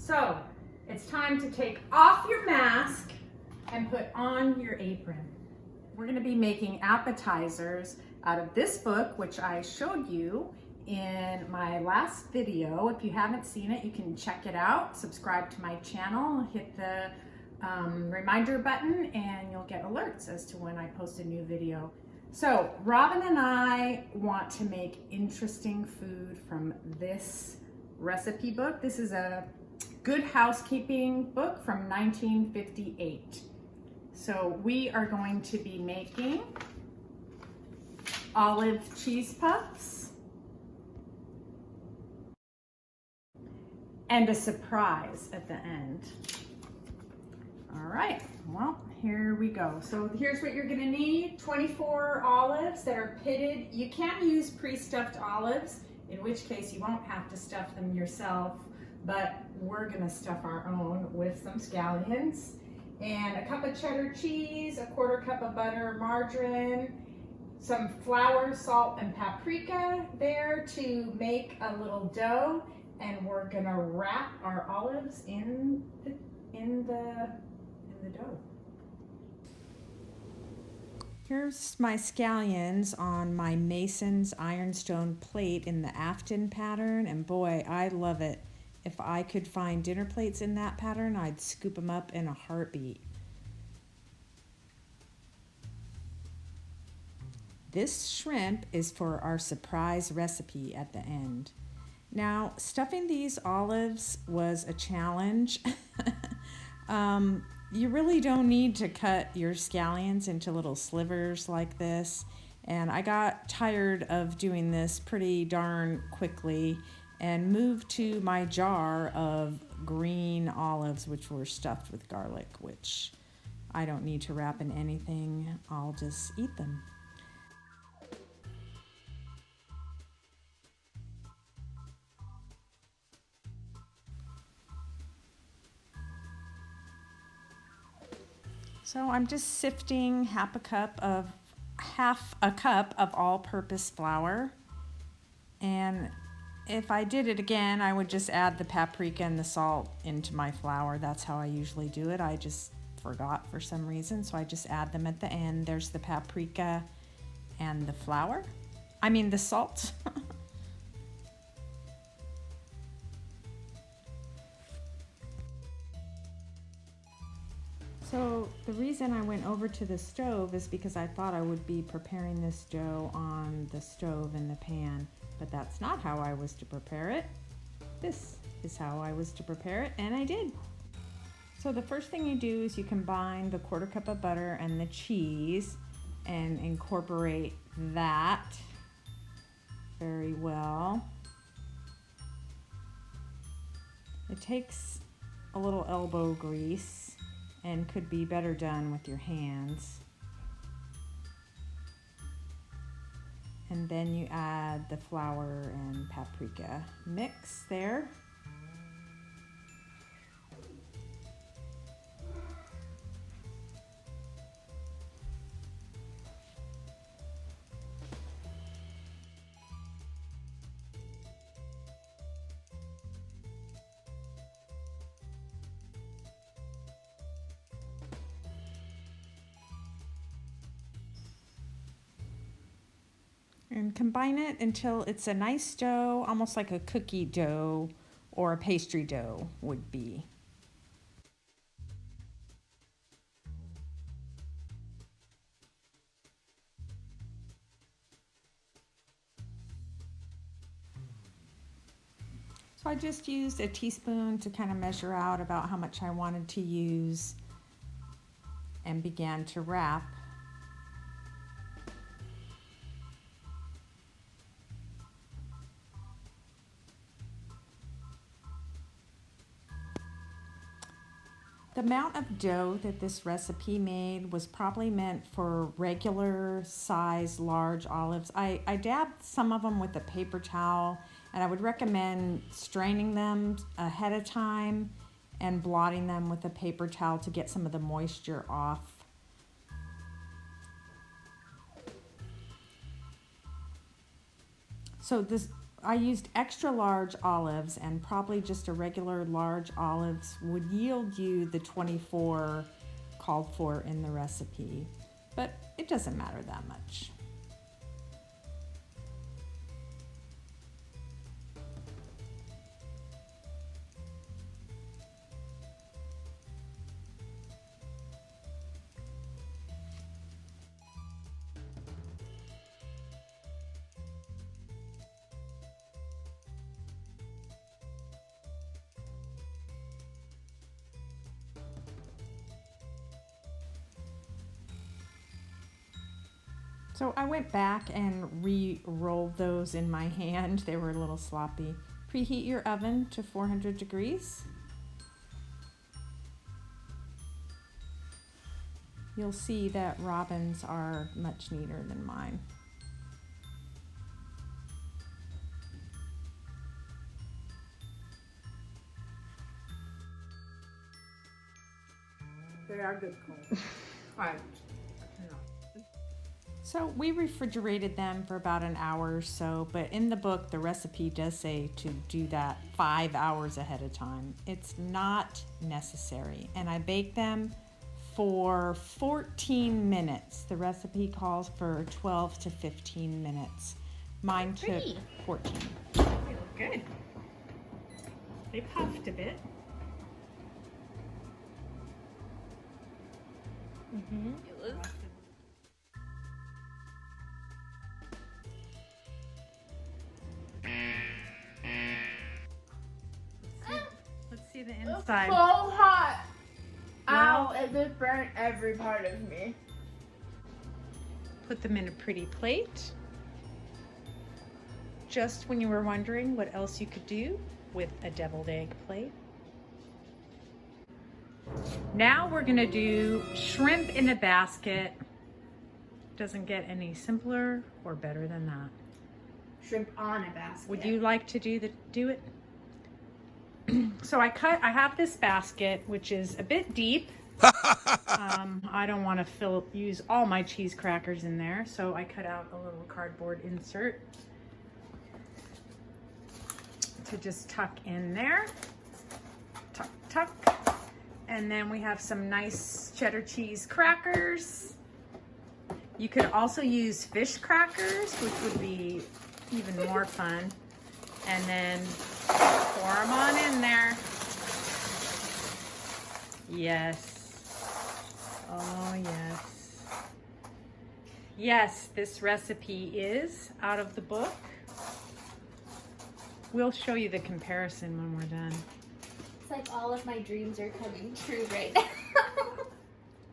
So it's time to take off your mask and put on your apron. We're going to be making appetizers out of this book, which I showed you in my last video. If you haven't seen it, you can check it out. Subscribe to my channel, hit the reminder button, and you'll get alerts as to when I post a new video. So Robin and I want to make interesting food from this recipe book. This is a Good Housekeeping book from 1958. So we are going to be making olive cheese puffs and a surprise at the end. All right, well, here we go. So here's what you're gonna need: 24 olives that are pitted. You can use pre-stuffed olives, in which case you won't have to stuff them yourself, but we're gonna stuff our own with some scallions. And a cup of cheddar cheese, a quarter cup of butter, margarine, some flour, salt, and paprika there to make a little dough. And we're gonna wrap our olives in the dough. Here's my scallions on my Mason's ironstone plate in the Afton pattern, and boy, I love it. If I could find dinner plates in that pattern, I'd scoop them up in a heartbeat. This shrimp is for our surprise recipe at the end. Now, stuffing these olives was a challenge. You really don't need to cut your scallions into little slivers like this. And I got tired of doing this pretty darn quickly and moved to my jar of green olives, which were stuffed with garlic, which I don't need to wrap in anything. I'll just eat them. So I'm just sifting half a cup of all-purpose flour, and if I did it again, I would just add the paprika and the salt into my flour. That's how I usually do it. I just forgot for some reason, so I just add them at the end. There's the paprika and the flour. I mean the salt. So the reason I went over to the stove is because I thought I would be preparing this dough on the stove in the pan, but that's not how I was to prepare it. This is how I was to prepare it, and I did. So the first thing you do is you combine the quarter cup of butter and the cheese and incorporate that very well. It takes a little elbow grease and could be better done with your hands. And then you add the flour and paprika mix there. And combine it until it's a nice dough, almost like a cookie dough or a pastry dough would be. So I just used a teaspoon to kind of measure out about how much I wanted to use and began to wrap. The amount of dough that this recipe made was probably meant for regular size large olives. I dabbed some of them with a paper towel, and I would recommend straining them ahead of time and blotting them with a paper towel to get some of the moisture off. So this I used extra large olives, and probably just a regular large olives would yield you the 24 called for in the recipe, but it doesn't matter that much. So I went back and re-rolled those in my hand. They were a little sloppy. Preheat your oven to 400 degrees. You'll see that Robin's are much neater than mine. They are good cold. Fine. So we refrigerated them for about an hour or so, but in the book, the recipe does say to do that 5 hours ahead of time. It's not necessary. And I baked them for 14 minutes. The recipe calls for 12 to 15 minutes. Mine took 14. They look good. They puffed a bit. Mm-hmm. It was. Let's see the It's inside. so hot. Well- Ow, it just burnt every part of me. Put them in a pretty plate. Just when you were wondering what else you could do with a deviled egg plate. Now we're gonna do shrimp in a basket. Doesn't get any simpler or better than that. Shrimp on a basket. Would you like to do it? So I have this basket, which is a bit deep. I don't want to use all my cheese crackers in there, so I cut out a little cardboard insert to just tuck in there. Tuck, tuck. And then we have some nice cheddar cheese crackers. You could also use fish crackers, which would be even more fun. And then pour them on in there. Yes. Oh, yes. Yes, this recipe is out of the book. We'll show you the comparison when we're done. It's like all of my dreams are coming true right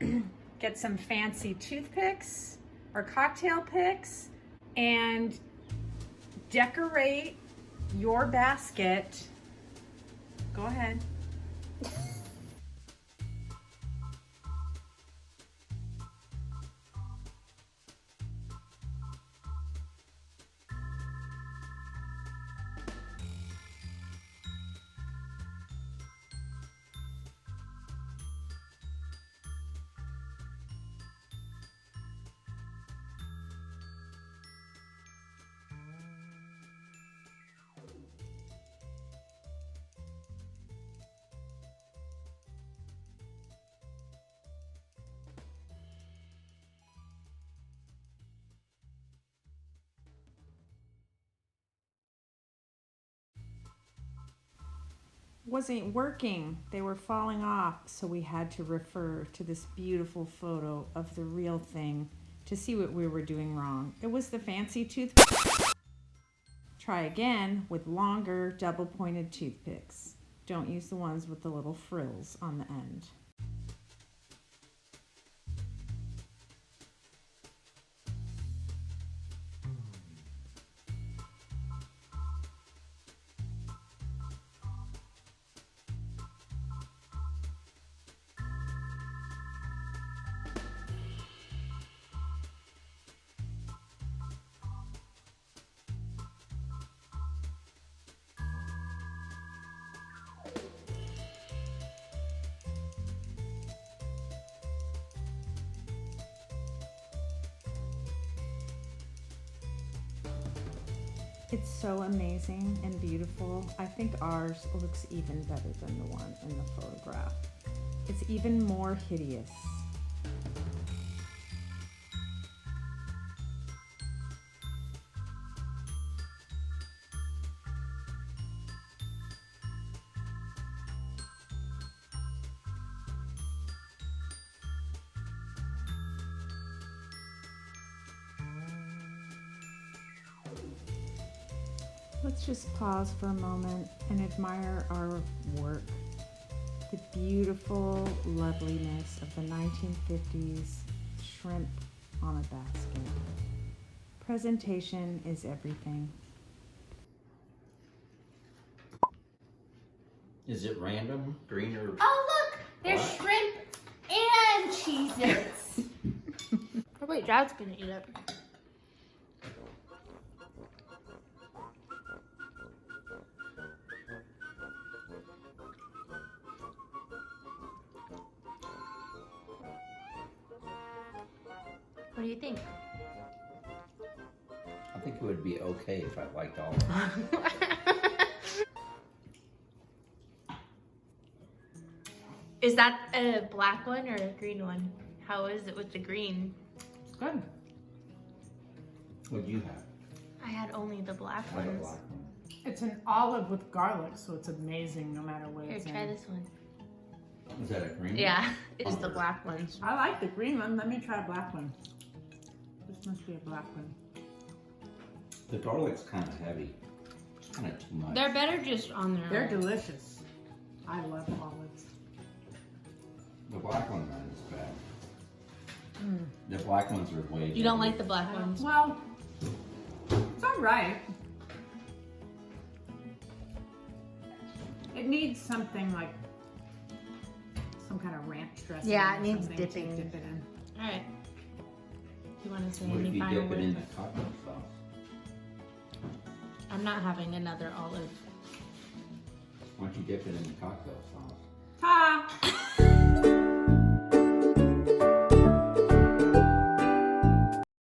now. Get some fancy toothpicks or cocktail picks and decorate your basket. Go ahead. Wasn't working. They were falling off, so we had to refer to this beautiful photo of the real thing to see what we were doing wrong. It was the fancy toothpick. Try again with longer double-pointed toothpicks. Don't use the ones with the little frills on the end. It's so amazing and beautiful. I think ours looks even better than the one in the photograph. It's even more hideous. Let's just pause for a moment and admire our work. The beautiful loveliness of the 1950s shrimp on a basket. Presentation is everything. Is it random, green or? Oh look, there's What? shrimp and Cheez-Its. Oh wait, Dad's gonna eat it. What do you think? I think it would be okay if I liked all of it. Is that a black one or a green one? How is it with the green? Good. What'd you have? I had only the black I had a ones. black one. It's an olive with garlic, so it's amazing no matter what Here, it's try in. this one. Is that a green? Yeah, it's the black ones. I like the green one. Let me try a black one. This must be a black one. The garlic's kind of heavy. It's kind of too much. They're better just on their They're own. delicious. I love olives. The black ones aren't as bad. The black ones are way. You don't like the black ones? Well, it's all right. It needs something like some kind of ranch dressing. Yeah, it or needs something to dipping. dip it in. All right. You want to say What if any you final dip it in words? the cocktail sauce? I'm not having another olive. Why don't you dip it in the cocktail sauce? Ta!